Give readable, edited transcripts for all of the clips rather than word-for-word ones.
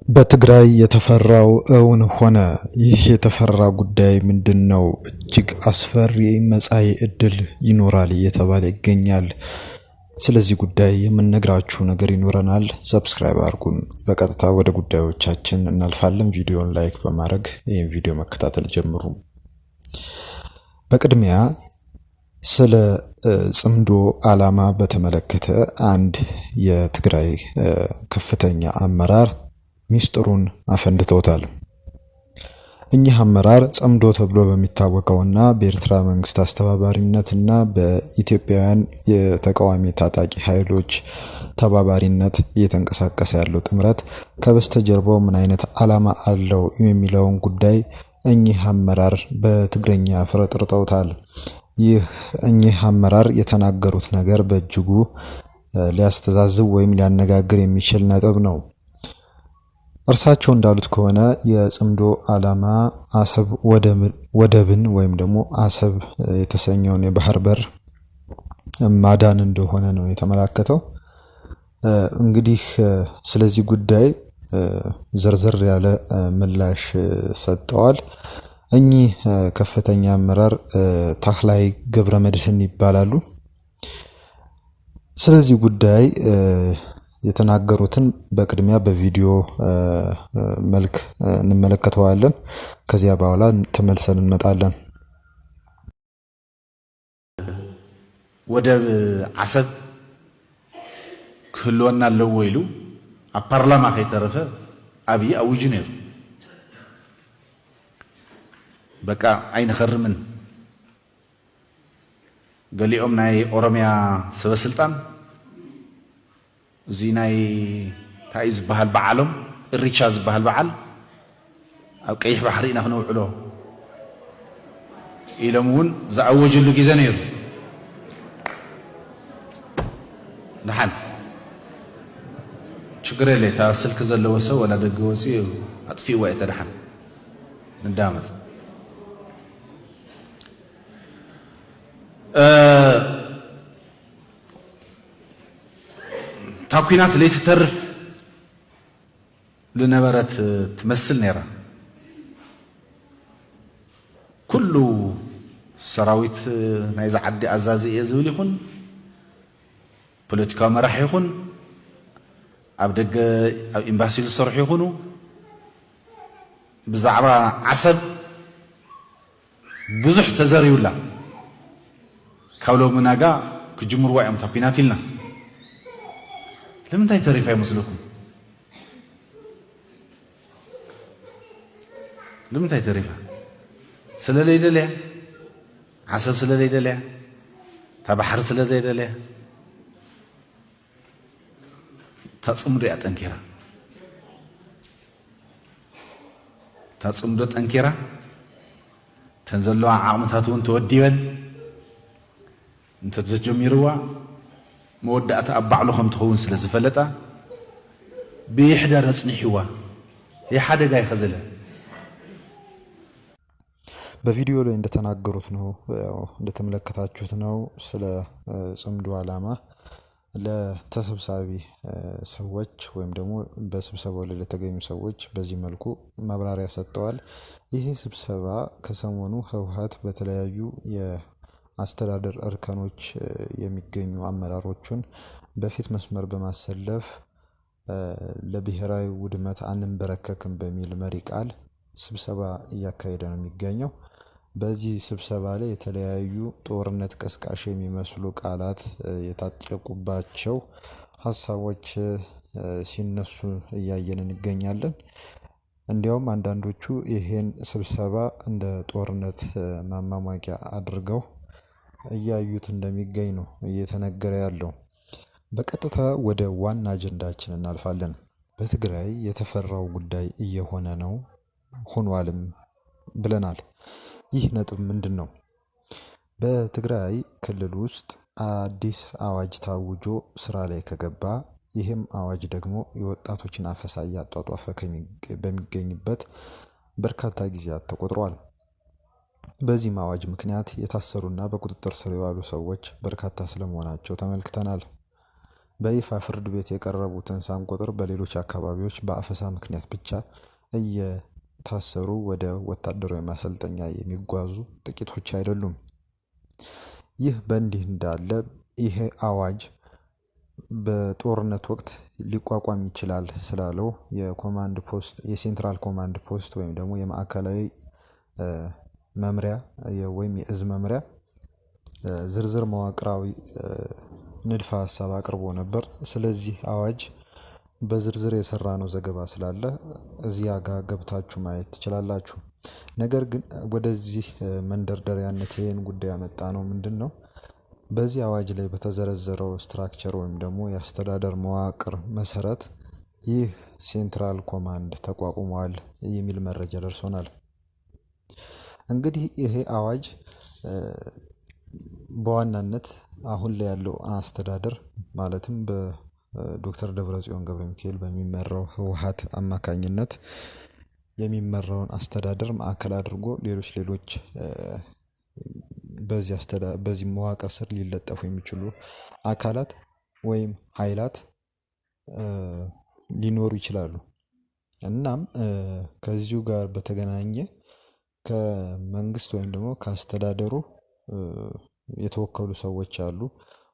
በትግራይ የተፈራው እውን ሆነ። ይህ የተፈራ ጉዳይ ምንድነው? እጅግ አስፈሪ መጻኢ ዕድል ይኖራል እየተባለ ይገኛል። ስለዚህ ጉዳይ የምንነግራችሁ ነገር ይኖረናል። ሰብስክራይብ አድርጉን። በቀጥታ ወደ ጉዳዮቻችን እናልፋለን። ቪዲዮን ላይክ በማድረግ ይህን ቪዲዮ መከታተል ጀምሩ። በቅድሚያ ስለ ጽምዶ ዓላማ በተመለከተ አንድ የትግራይ ከፍተኛ አመራር ሚስጥሩን አፈንድተውታል። እኚህ አመራር ጽምዶ ተብሎ በሚታወቀውና በኤርትራ መንግስት አስተባባሪነትና በኢትዮጵያውያን የተቃዋሚ ታጣቂ ኃይሎች ተባባሪነት እየተንቀሳቀሰ ያለው ጥምረት ከበስተጀርባው ምን አይነት ዓላማ አለው የሚለውን ጉዳይ እኚህ አመራር በትግረኛ ፍረጥርጠውታል። እኚህ አመራር የተናገሩት ነገር በእጅጉ ሊያስተዛዝብ ወይም ሊያነጋግር የሚችል ነጥብ ነው። እርሳቸው እንዳሉት ከሆነ የጽምዶ ዓላማ አሰብ ወደብን ወይም ደግሞ አሰብ የተሰኘውን የባህር በር ማዳን እንደሆነ ነው የተመላከተው። እንግዲህ ስለዚህ ጉዳይ ዘርዘር ያለ ምላሽ ሰጥተዋል። እኚህ ከፍተኛ አመራር ታህላይ ገብረመድህን ይባላሉ። ስለዚህ ጉዳይ የተናገሩትን በቅድሚያ በቪዲዮ መልክ እንመለከተዋለን። ከዚያ በኋላ ተመልሰን እንመጣለን። ወደብ አሰብ ክህልወና ኣለዎ ኢሉ ኣብ ፓርላማ ከይተረፈ ኣብይ ኣውጁ ነይሩ። በቃ ኣይንኸርምን ገሊኦም ናይ ኦሮሚያ ሰበስልጣን እዚ ናይ እንታይ ዝበሃል በዓሎም እሪቻ ዝበሃል በዓል ኣብ ቀይሕ ባሕሪ ኢና ክነውዕሎ ኢሎም እውን ዝኣወጀሉ ግዜ ነይሩ። ድሓን ችግር የለ እታ ስልኪ ዘለዎ ሰብ ወላ ደገ ወፂኡ ኣጥፊእዋ እተ ድሓን ንዳመፅ ታኩናት ለይትተርፍ لنبرت تمثل نيرا كل سراويت نايز عدي عزازي يزول يخون بوليتيكا مرح يخون أبدق أو إمباسي الصرح يخونو بزعرة عسب بزح تزاري ولا كاولو مناقا كجمهور واعي متابينات لنا لمن تاي تريفا يمسلوكم لمن تاي تريفا سلا ليدا ليه عسب سلا ليدا ليه تبحر سلا زيدا ليه تصمري أتنكيرا تصمري أتنكيرا تنزلوا عامتاتون توديون انت تزجميروا مودات ابع لهم تخون سلازفلطا بيحدى رصنيحوا هي حدا جاي خزله በቪዲዮ ላይ እንደተናገሩት ነው እንደተመለከታችሁት ነው ስለ ጽምዶ ዓላማ ለተሰብሳቢ ሰዎች ወይም ደግሞ በስብሰባው ላይ ለተገኙ ሰዎች በዚህ መልኩ ማብራሪያ ሰጥተዋል። ይሄ ስብሰባ ከሰሞኑ ህወሓት በተለያዩ የአስተዳደር እርከኖች የሚገኙ አመራሮችን በፊት መስመር በማሰለፍ ለብሔራዊ ውድመት አንንበረከክም በሚል መሪ ቃል ስብሰባ እያካሄደ ነው የሚገኘው። በዚህ ስብሰባ ላይ የተለያዩ ጦርነት ቀስቃሽ የሚመስሉ ቃላት የታጨቁባቸው ሐሳቦች ሲነሱ እያየን እንገኛለን። እንዲያውም አንዳንዶቹ ይሄን ስብሰባ እንደ ጦርነት ማማሟቂያ አድርገው እያዩት እንደሚገኝ ነው እየተነገረ ያለው። በቀጥታ ወደ ዋና አጀንዳችን እናልፋለን። በትግራይ የተፈራው ጉዳይ እየሆነ ነው ሆኗልም ብለናል። ይህ ነጥብ ምንድነው? በትግራይ ክልል ውስጥ አዲስ አዋጅ ታውጆ ስራ ላይ ከገባ ይህም አዋጅ ደግሞ የወጣቶችን አፈሳ እያጧጧፈ በሚገኝበት በርካታ ጊዜያት ተቆጥሯል። በዚህም አዋጅ ምክንያት የታሰሩና በቁጥጥር ስር የዋሉ ሰዎች በርካታ ስለመሆናቸው ተመልክተናል። በይፋ ፍርድ ቤት የቀረቡትን ሳንቆጥር በሌሎች አካባቢዎች በአፈሳ ምክንያት ብቻ እየታሰሩ ወደ ወታደራዊ ማሰልጠኛ የሚጓዙ ጥቂቶች አይደሉም። ይህ በእንዲህ እንዳለ ይሄ አዋጅ በጦርነት ወቅት ሊቋቋም ይችላል ስላለው የኮማንድ ፖስት የሴንትራል ኮማንድ ፖስት ወይም ደግሞ የማዕከላዊ መምሪያ ወይም የእዝ መምሪያ ዝርዝር መዋቅራዊ ንድፈ ሀሳብ አቅርቦ ነበር። ስለዚህ አዋጅ በዝርዝር የሰራ ነው ዘገባ ስላለ እዚያ ጋር ገብታችሁ ማየት ትችላላችሁ። ነገር ግን ወደዚህ መንደርደሪያነት ይሄን ጉዳይ ያመጣ ነው ምንድነው? በዚህ አዋጅ ላይ በተዘረዘረው ስትራክቸር ወይም ደግሞ የአስተዳደር መዋቅር መሰረት ይህ ሴንትራል ኮማንድ ተቋቁሟል የሚል መረጃ ደርሶናል። እንግዲህ ይሄ አዋጅ በዋናነት አሁን ላይ ያለው አስተዳደር ማለትም በዶክተር ደብረጽዮን ገብረ ሚካኤል በሚመራው ህወሓት አማካኝነት የሚመራውን አስተዳደር ማዕከል አድርጎ ሌሎች በዚህ መዋቅር ስር ሊለጠፉ የሚችሉ አካላት ወይም ኃይላት ሊኖሩ ይችላሉ። እናም ከዚሁ ጋር በተገናኘ ከመንግስት ወይም ደግሞ ከአስተዳደሩ የተወከሉ ሰዎች አሉ።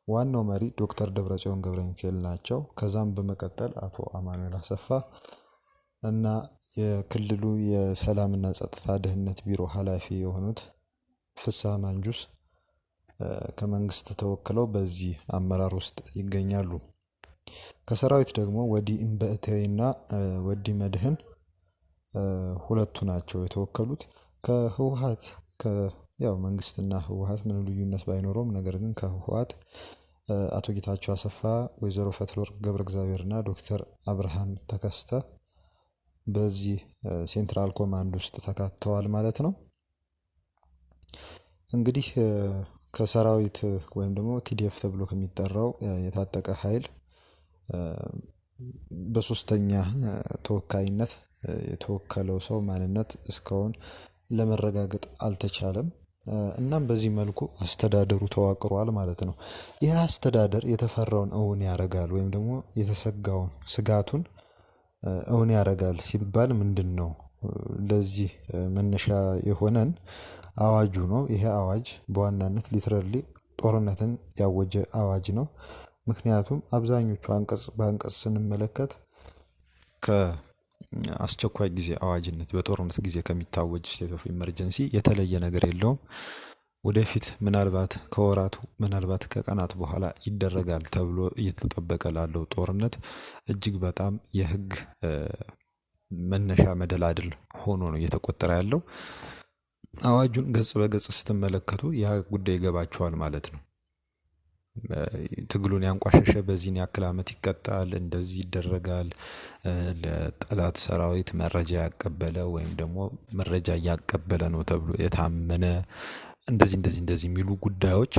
ዋናው መሪ ዶክተር ደብረጽዮን ገብረ ሚካኤል ናቸው። ከዛም በመቀጠል አቶ አማኑኤል አሰፋ እና የክልሉ የሰላምና ጸጥታ ደህንነት ቢሮ ኃላፊ የሆኑት ፍስሐ ማንጁስ ከመንግስት ተወክለው በዚህ አመራር ውስጥ ይገኛሉ። ከሰራዊት ደግሞ ወዲ እምበእተይና ወዲ መድህን ሁለቱ ናቸው የተወከሉት። ከህወሓት ያው መንግስትና ህወሓት ምንም ልዩነት ባይኖረውም ነገር ግን ከህወሓት አቶ ጌታቸው አሰፋ፣ ወይዘሮ ፈትለወርቅ ገብረ እግዚአብሔርና ዶክተር አብርሃም ተከስተ በዚህ ሴንትራል ኮማንድ ውስጥ ተካተዋል ማለት ነው። እንግዲህ ከሰራዊት ወይም ደግሞ ቲዲኤፍ ተብሎ ከሚጠራው የታጠቀ ኃይል በሶስተኛ ተወካይነት የተወከለው ሰው ማንነት እስካሁን ለመረጋገጥ አልተቻለም። እናም በዚህ መልኩ አስተዳደሩ ተዋቅሯል ማለት ነው። ይህ አስተዳደር የተፈራውን እውን ያደርጋል ወይም ደግሞ የተሰጋውን ስጋቱን እውን ያደርጋል ሲባል ምንድነው? ለዚህ መነሻ የሆነን አዋጁ ነው። ይሄ አዋጅ በዋናነት ሊትራሊ ጦርነትን ያወጀ አዋጅ ነው። ምክንያቱም አብዛኞቹ በአንቀጽ ስንመለከት ከአስቸኳይ ጊዜ አዋጅነት በጦርነት ጊዜ ከሚታወጅ ስቴት ኦፍ ኢመርጀንሲ የተለየ ነገር የለውም። ወደፊት ምናልባት ከወራቱ ምናልባት ከቀናት በኋላ ይደረጋል ተብሎ እየተጠበቀ ላለው ጦርነት እጅግ በጣም የህግ መነሻ መደላድል ሆኖ ነው እየተቆጠረ ያለው። አዋጁን ገጽ በገጽ ስትመለከቱ ያ ጉዳይ ይገባቸዋል ማለት ነው። ትግሉን ያንቋሸሸ በዚህን ያክል ዓመት ይቀጣል፣ እንደዚህ ይደረጋል፣ ለጠላት ሰራዊት መረጃ ያቀበለ ወይም ደግሞ መረጃ ያቀበለ ነው ተብሎ የታመነ እንደዚህ የሚሉ ጉዳዮች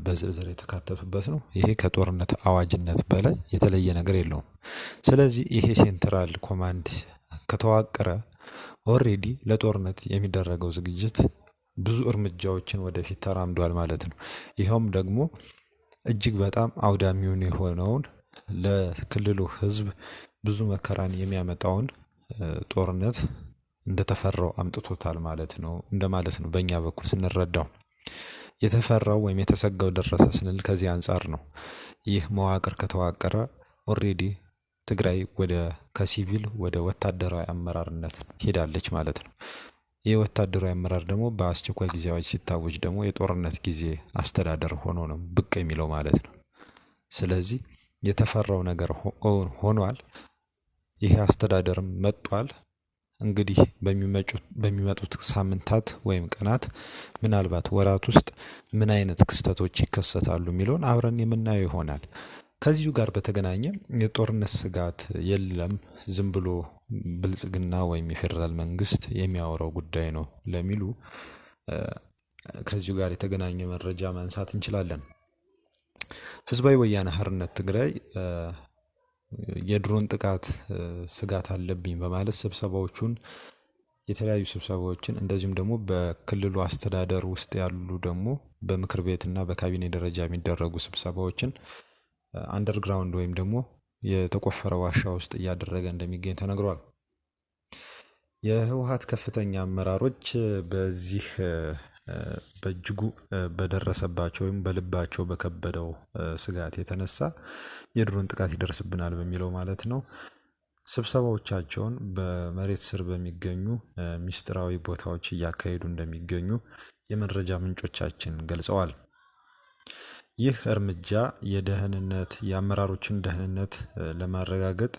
በዝርዝር የተካተቱበት ነው። ይሄ ከጦርነት አዋጅነት በላይ የተለየ ነገር የለውም። ስለዚህ ይሄ ሴንትራል ኮማንድ ከተዋቀረ ኦሬዲ ለጦርነት የሚደረገው ዝግጅት ብዙ እርምጃዎችን ወደፊት ተራምዷል ማለት ነው። ይሄውም ደግሞ እጅግ በጣም አውዳሚውን የሆነውን ለክልሉ ህዝብ ብዙ መከራን የሚያመጣውን ጦርነት እንደተፈራው አምጥቶታል ማለት ነው እንደማለት ነው። በእኛ በኩል ስንረዳው የተፈራው ወይም የተሰጋው ደረሰ ስንል ከዚህ አንፃር ነው። ይህ መዋቅር ከተዋቀረ ኦሬዲ ትግራይ ከሲቪል ወደ ወታደራዊ አመራርነት ሄዳለች ማለት ነው። ይህ ወታደራዊ አመራር ደግሞ በአስቸኳይ ጊዜ አዋጅ ሲታወጅ ደግሞ የጦርነት ጊዜ አስተዳደር ሆኖ ነው ብቅ የሚለው ማለት ነው። ስለዚህ የተፈራው ነገር ሆኗል። ይሄ አስተዳደርም መጥቷል። እንግዲህ በሚመጡት ሳምንታት ወይም ቀናት ምናልባት ወራት ውስጥ ምን አይነት ክስተቶች ይከሰታሉ የሚለውን አብረን የምናየው ይሆናል። ከዚሁ ጋር በተገናኘ የጦርነት ስጋት የለም፣ ዝም ብሎ ብልጽግና ወይም የፌደራል መንግስት የሚያወራው ጉዳይ ነው ለሚሉ ከዚሁ ጋር የተገናኘ መረጃ ማንሳት እንችላለን። ህዝባዊ ወያነ ሓርነት ትግራይ የድሮን ጥቃት ስጋት አለብኝ በማለት የተለያዩ ስብሰባዎችን እንደዚሁም ደግሞ በክልሉ አስተዳደር ውስጥ ያሉ ደግሞ በምክር ቤትና በካቢኔ ደረጃ የሚደረጉ ስብሰባዎችን አንደርግራውንድ ወይም ደግሞ የተቆፈረ ዋሻ ውስጥ እያደረገ እንደሚገኝ ተነግሯል። የህወሓት ከፍተኛ አመራሮች በዚህ በእጅጉ በደረሰባቸው ወይም በልባቸው በከበደው ስጋት የተነሳ የድሮን ጥቃት ይደርስብናል በሚለው ማለት ነው ስብሰባዎቻቸውን በመሬት ስር በሚገኙ ሚስጥራዊ ቦታዎች እያካሄዱ እንደሚገኙ የመረጃ ምንጮቻችን ገልጸዋል። ይህ እርምጃ የአመራሮችን ደህንነት ለማረጋገጥ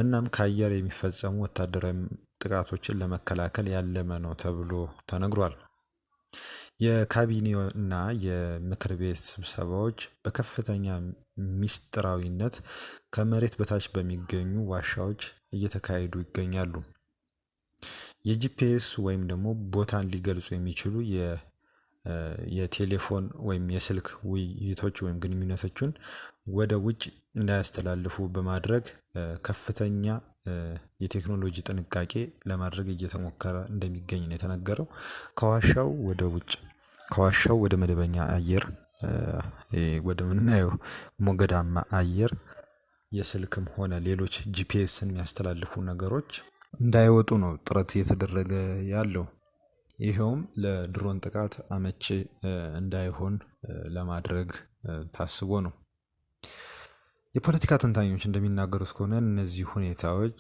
እናም ከአየር የሚፈጸሙ ወታደራዊ ጥቃቶችን ለመከላከል ያለመ ነው ተብሎ ተነግሯል። የካቢኔና የምክር ቤት ስብሰባዎች በከፍተኛ ሚስጥራዊነት ከመሬት በታች በሚገኙ ዋሻዎች እየተካሄዱ ይገኛሉ። የጂፒኤስ ወይም ደግሞ ቦታን ሊገልጹ የሚችሉ የቴሌፎን ወይም የስልክ ውይይቶች ወይም ግንኙነቶችን ወደ ውጭ እንዳያስተላልፉ በማድረግ ከፍተኛ የቴክኖሎጂ ጥንቃቄ ለማድረግ እየተሞከረ እንደሚገኝ ነው የተነገረው። ከዋሻው ወደ መደበኛ አየር ወደ ምናየው ሞገዳማ አየር የስልክም ሆነ ሌሎች ጂፒኤስን የሚያስተላልፉ ነገሮች እንዳይወጡ ነው ጥረት እየተደረገ ያለው። ይኸውም ለድሮን ጥቃት አመቺ እንዳይሆን ለማድረግ ታስቦ ነው። የፖለቲካ ተንታኞች እንደሚናገሩት ከሆነ እነዚህ ሁኔታዎች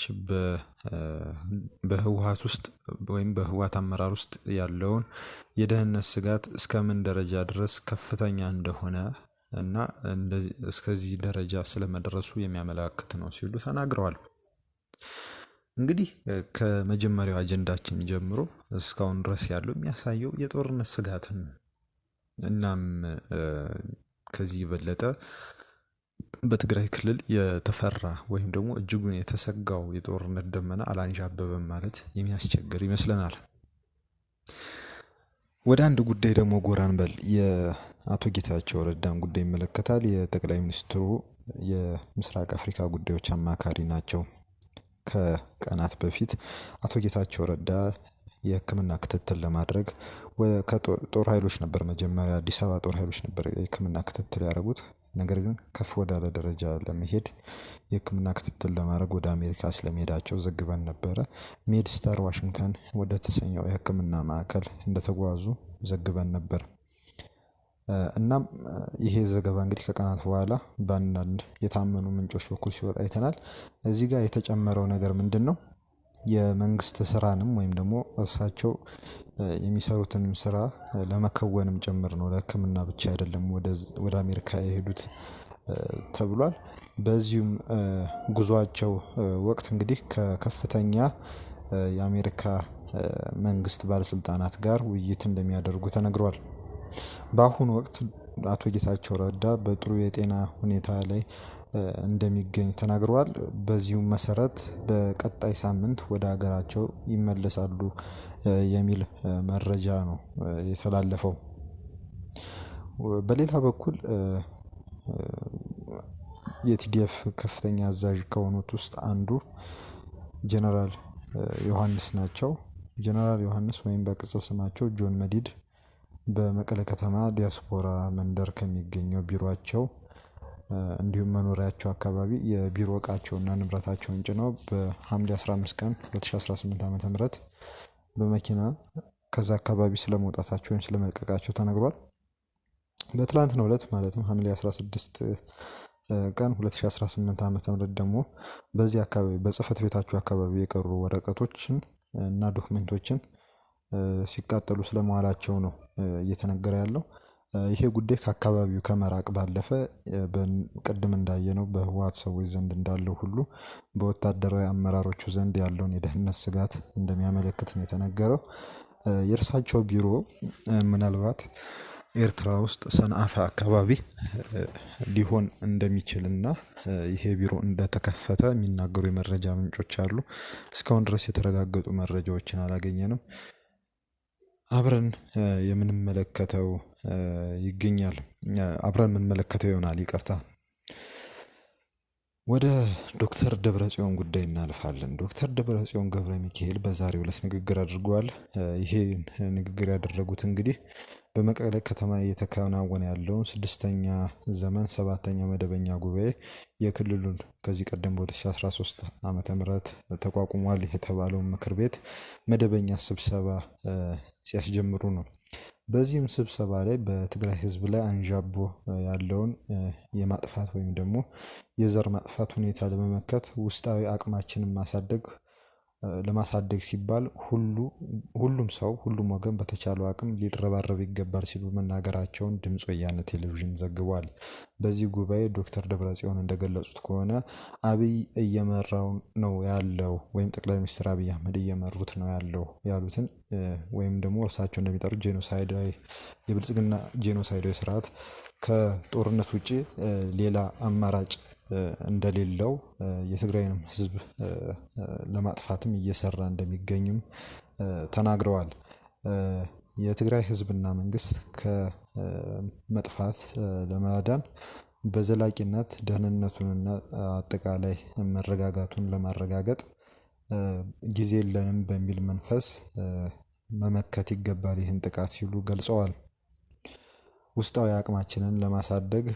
በህወሓት ውስጥ ወይም በህወሓት አመራር ውስጥ ያለውን የደህንነት ስጋት እስከምን ደረጃ ድረስ ከፍተኛ እንደሆነ እና እስከዚህ ደረጃ ስለመድረሱ የሚያመለክት ነው ሲሉ ተናግረዋል። እንግዲህ ከመጀመሪያው አጀንዳችን ጀምሮ እስካሁን ድረስ ያለው የሚያሳየው የጦርነት ስጋትን እናም ከዚህ የበለጠ በትግራይ ክልል የተፈራ ወይም ደግሞ እጅጉን የተሰጋው የጦርነት ደመና አላንዣበበም ማለት የሚያስቸግር ይመስለናል። ወደ አንድ ጉዳይ ደግሞ ጎራን በል። የአቶ ጌታቸው ረዳን ጉዳይ ይመለከታል። የጠቅላይ ሚኒስትሩ የምስራቅ አፍሪካ ጉዳዮች አማካሪ ናቸው። ከቀናት በፊት አቶ ጌታቸው ረዳ የሕክምና ክትትል ለማድረግ ከጦር ኃይሎች ነበር መጀመሪያ አዲስ አበባ ጦር ኃይሎች ነበር የሕክምና ክትትል ያደረጉት። ነገር ግን ከፍ ወዳለ ደረጃ ለመሄድ የሕክምና ክትትል ለማድረግ ወደ አሜሪካ ስለመሄዳቸው ዘግበን ነበረ። ሜድስታር ዋሽንግተን ወደ ተሰኘው የሕክምና ማዕከል እንደተጓዙ ዘግበን ነበር። እናም ይሄ ዘገባ እንግዲህ ከቀናት በኋላ በአንዳንድ የታመኑ ምንጮች በኩል ሲወጣ አይተናል። እዚህ ጋር የተጨመረው ነገር ምንድን ነው? የመንግስት ስራንም ወይም ደግሞ እርሳቸው የሚሰሩትንም ስራ ለመከወንም ጭምር ነው፣ ለህክምና ብቻ አይደለም ወደ አሜሪካ የሄዱት ተብሏል። በዚሁም ጉዟቸው ወቅት እንግዲህ ከከፍተኛ የአሜሪካ መንግስት ባለስልጣናት ጋር ውይይት እንደሚያደርጉ ተነግሯል። በአሁኑ ወቅት አቶ ጌታቸው ረዳ በጥሩ የጤና ሁኔታ ላይ እንደሚገኝ ተናግረዋል። በዚሁም መሰረት በቀጣይ ሳምንት ወደ ሀገራቸው ይመለሳሉ የሚል መረጃ ነው የተላለፈው። በሌላ በኩል የቲዲኤፍ ከፍተኛ አዛዥ ከሆኑት ውስጥ አንዱ ጀነራል ዮሐንስ ናቸው። ጀነራል ዮሐንስ ወይም በቅጽል ስማቸው ጆን መዲድ በመቀለ ከተማ ዲያስፖራ መንደር ከሚገኘው ቢሮአቸው እንዲሁም መኖሪያቸው አካባቢ የቢሮ እቃቸውና ንብረታቸውን ጭነው በሐምሌ 15 ቀን 2018 ዓ.ም በመኪና ከዛ አካባቢ ስለመውጣታቸው ወይም ስለመልቀቃቸው ተነግሯል። በትላንትናው ዕለት ማለትም ሐምሌ 16 ቀን 2018 ዓ.ም ደግሞ በዚህ አካባቢ በጽህፈት ቤታቸው አካባቢ የቀሩ ወረቀቶችን እና ዶክመንቶችን ሲቃጠሉ ስለመዋላቸው ነው እየተነገረ ያለው። ይሄ ጉዳይ ከአካባቢው ከመራቅ ባለፈ ቅድም እንዳየነው በህወሓት ሰዎች ዘንድ እንዳለው ሁሉ በወታደራዊ አመራሮቹ ዘንድ ያለውን የደህንነት ስጋት እንደሚያመለክት ነው የተነገረው። የእርሳቸው ቢሮ ምናልባት ኤርትራ ውስጥ ሰንአፈ አካባቢ ሊሆን እንደሚችልና ይሄ ቢሮ እንደተከፈተ የሚናገሩ የመረጃ ምንጮች አሉ። እስካሁን ድረስ የተረጋገጡ መረጃዎችን አላገኘንም። አብረን የምንመለከተው ይገኛል። አብረን የምንመለከተው ይሆናል። ይቅርታ። ወደ ዶክተር ደብረጽዮን ጉዳይ እናልፋለን። ዶክተር ደብረጽዮን ገብረ ሚካኤል በዛሬው ዕለት ንግግር አድርገዋል። ይሄ ንግግር ያደረጉት እንግዲህ በመቀለ ከተማ እየተከናወነ ያለውን 6ኛ ዘመን 7ኛ መደበኛ ጉባኤ የክልሉን ከዚህ ቀደም በ2013 ዓመተ ምህረት ተቋቁሟል የተባለውን ምክር ቤት መደበኛ ስብሰባ ሲያስጀምሩ ነው። በዚህም ስብሰባ ላይ በትግራይ ህዝብ ላይ አንዣቦ ያለውን የማጥፋት ወይም ደግሞ የዘር ማጥፋት ሁኔታ ለመመከት ውስጣዊ አቅማችንን ለማሳደግ ሲባል ሁሉም ሰው ሁሉም ወገን በተቻለው አቅም ሊረባረብ ይገባል ሲሉ መናገራቸውን ድምጽ ወያነ ቴሌቪዥን ዘግቧል። በዚህ ጉባኤ ዶክተር ደብረጽዮን እንደገለጹት ከሆነ አብይ እየመራው ነው ያለው ወይም ጠቅላይ ሚኒስትር አብይ አህመድ እየመሩት ነው ያለው ያሉትን ወይም ደግሞ እርሳቸው እንደሚጠሩት ጄኖሳይዳዊ የብልጽግና ጄኖሳይዳዊ ስርዓት ከጦርነት ውጪ ሌላ አማራጭ እንደሌለው የትግራይንም ህዝብ ለማጥፋትም እየሰራ እንደሚገኝም ተናግረዋል። የትግራይ ህዝብና መንግስት ከመጥፋት ለማዳን በዘላቂነት ደህንነቱንና አጠቃላይ መረጋጋቱን ለማረጋገጥ ጊዜ የለንም በሚል መንፈስ መመከት ይገባል ይህን ጥቃት ሲሉ ገልጸዋል። ውስጣዊ አቅማችንን ለማሳደግ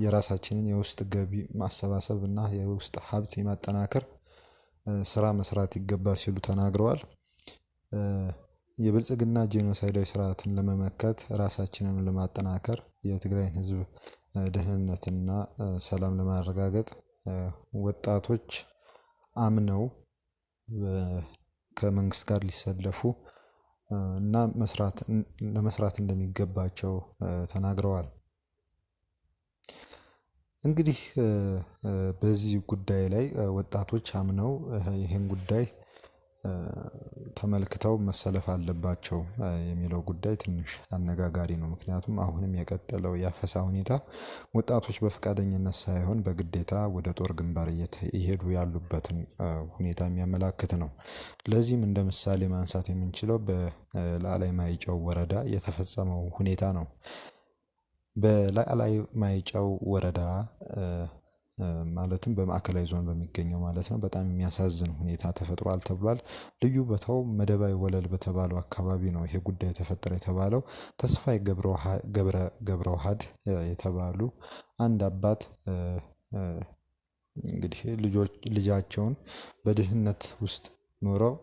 የራሳችንን የውስጥ ገቢ ማሰባሰብና የውስጥ ሀብት የማጠናከር ስራ መስራት ይገባል ሲሉ ተናግረዋል። የብልጽግና ጄኖሳይዳዊ ስርዓትን ለመመከት ራሳችንን ለማጠናከር የትግራይን ህዝብ ደህንነትና ሰላም ለማረጋገጥ ወጣቶች አምነው ከመንግስት ጋር ሊሰለፉ እና ለመስራት እንደሚገባቸው ተናግረዋል። እንግዲህ በዚህ ጉዳይ ላይ ወጣቶች አምነው ይህን ጉዳይ ተመልክተው መሰለፍ አለባቸው የሚለው ጉዳይ ትንሽ አነጋጋሪ ነው። ምክንያቱም አሁንም የቀጠለው ያፈሳ ሁኔታ ወጣቶች በፈቃደኝነት ሳይሆን በግዴታ ወደ ጦር ግንባር እየሄዱ ያሉበትን ሁኔታ የሚያመላክት ነው። ለዚህም እንደ ምሳሌ ማንሳት የምንችለው በላዕላይ ማይጨው ወረዳ የተፈጸመው ሁኔታ ነው። በላዕላይ ማይጨው ወረዳ ማለትም በማዕከላዊ ዞን በሚገኘው ማለት ነው በጣም የሚያሳዝን ሁኔታ ተፈጥሯል ተብሏል። ልዩ ቦታው መደባይ ወለል በተባለው አካባቢ ነው ይሄ ጉዳይ ተፈጠረ የተባለው። ተስፋዬ ገብረውሃድ የተባሉ አንድ አባት እንግዲህ ልጃቸውን በድህነት ውስጥ ኖረው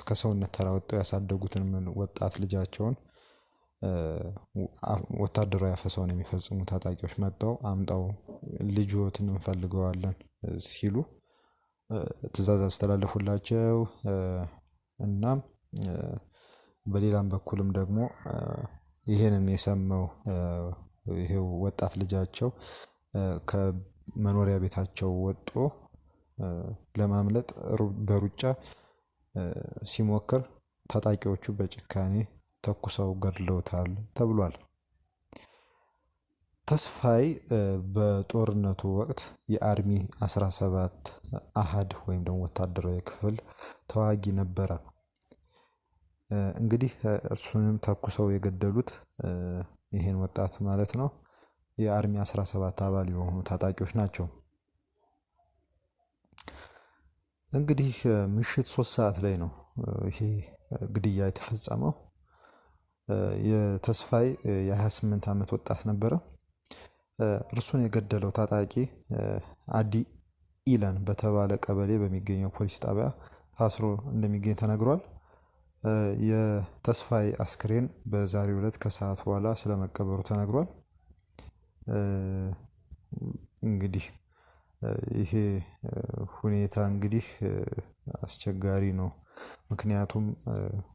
ከሰውነት ተራ ወጥተው ያሳደጉትን ወጣት ልጃቸውን ወታደራዊ አፈሳውን የሚፈጽሙ ታጣቂዎች መጥተው አምጣው ልጅዎትን እንፈልገዋለን ሲሉ ትዕዛዝ አስተላለፉላቸው። እናም በሌላም በኩልም ደግሞ ይሄንን የሰማው ይሄው ወጣት ልጃቸው ከመኖሪያ ቤታቸው ወጥቶ ለማምለጥ በሩጫ ሲሞክር ታጣቂዎቹ በጭካኔ ተኩሰው ገድለውታል ተብሏል። ተስፋዬ በጦርነቱ ወቅት የአርሚ 17 አሃድ ወይም ደግሞ ወታደራዊ ክፍል ተዋጊ ነበረ። እንግዲህ እርሱንም ተኩሰው የገደሉት ይሄን ወጣት ማለት ነው የአርሚ 17 አባል የሆኑ ታጣቂዎች ናቸው። እንግዲህ ምሽት 3 ሰዓት ላይ ነው ይሄ ግድያ የተፈጸመው። የተስፋዬ የ28 ዓመት ወጣት ነበረ። እርሱን የገደለው ታጣቂ አዲ ኢለን በተባለ ቀበሌ በሚገኘው ፖሊስ ጣቢያ ታስሮ እንደሚገኝ ተነግሯል። የተስፋዬ አስክሬን በዛሬው ዕለት ከሰዓት በኋላ ስለመቀበሩ ተነግሯል። እንግዲህ ይሄ ሁኔታ እንግዲህ አስቸጋሪ ነው። ምክንያቱም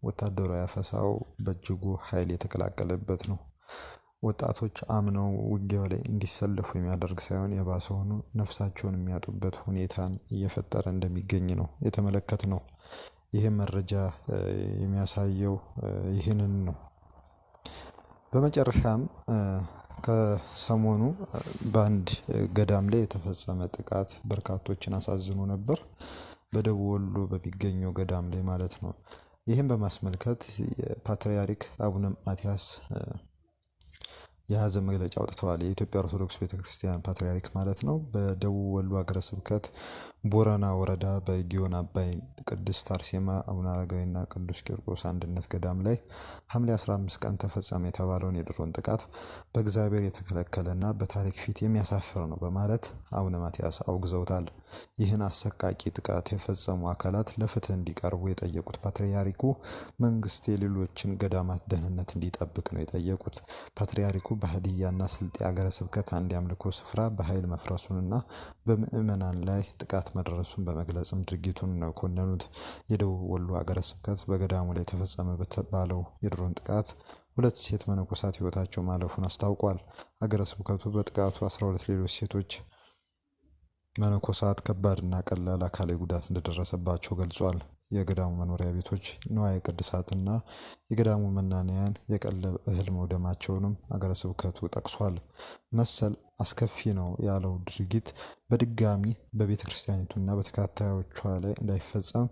ወታደራዊ አፈሳው በእጅጉ ኃይል የተቀላቀለበት ነው። ወጣቶች አምነው ውጊያው ላይ እንዲሰለፉ የሚያደርግ ሳይሆን የባሰውን ነፍሳቸውን የሚያጡበት ሁኔታን እየፈጠረ እንደሚገኝ ነው የተመለከትነው። ይሄ መረጃ የሚያሳየው ይህንን ነው። በመጨረሻም ከሰሞኑ በአንድ ገዳም ላይ የተፈጸመ ጥቃት በርካቶችን አሳዝኖ ነበር። በደቡብ ወሎ በሚገኘው ገዳም ላይ ማለት ነው። ይህም በማስመልከት የፓትርያርክ አቡነ ማትያስ የሀዘን መግለጫ አውጥተዋል። የኢትዮጵያ ኦርቶዶክስ ቤተክርስቲያን ፓትርያርክ ማለት ነው በደቡብ ወሎ ሀገረ ስብከት ቦረና ወረዳ በጊዮን አባይ ቅድስት አርሴማ አቡነ አረጋዊና ቅዱስ ቂርቆስ አንድነት ገዳም ላይ ሐምሌ 15 ቀን ተፈጸመ የተባለውን የድሮን ጥቃት በእግዚአብሔር የተከለከለና በታሪክ ፊት የሚያሳፍር ነው በማለት አቡነ ማትያስ አውግዘውታል። ይህን አሰቃቂ ጥቃት የፈጸሙ አካላት ለፍትህ እንዲቀርቡ የጠየቁት ፓትርያርኩ መንግስት የሌሎችን ገዳማት ደህንነት እንዲጠብቅ ነው የጠየቁት። ፓትርያርኩ በሀዲያና ስልጤ ሀገረ ስብከት አንድ የአምልኮ ስፍራ በኃይል መፍረሱንና በምዕመናን ላይ ጥቃት መድረሱን በመግለጽም ድርጊቱን ነው ኮነኑት። የደቡብ ወሎ ሀገረ ስብከት በገዳሙ ላይ ተፈጸመ በተባለው የድሮን ጥቃት 2 ሴት መነኮሳት ህይወታቸው ማለፉን አስታውቋል። ሀገረ ስብከቱ በጥቃቱ 12 ሌሎች ሴቶች መነኮሳት ከባድና ቀላል አካላዊ ጉዳት እንደደረሰባቸው ገልጿል። የገዳሙ መኖሪያ ቤቶች፣ ንዋየ ቅድሳትና የገዳሙ መናንያን የቀለብ እህል መውደማቸውንም ሀገረ ስብከቱ ጠቅሷል። መሰል አስከፊ ነው ያለው ድርጊት በድጋሚ በቤተ ክርስቲያኒቱና በተከታዮቿ ላይ እንዳይፈጸም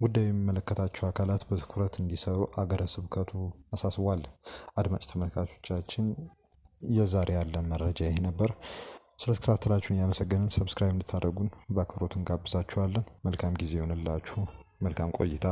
ጉዳዩ የሚመለከታቸው አካላት በትኩረት እንዲሰሩ ሀገረ ስብከቱ አሳስቧል። አድማጭ ተመልካቾቻችን የዛሬ ያለን መረጃ ይህ ነበር። ስለተከታተላችሁን ያመሰገንን። ሰብስክራይብ እንድታደርጉን በአክብሮት እንጋብዛችኋለን። መልካም ጊዜ ይሆንላችሁ። መልካም ቆይታ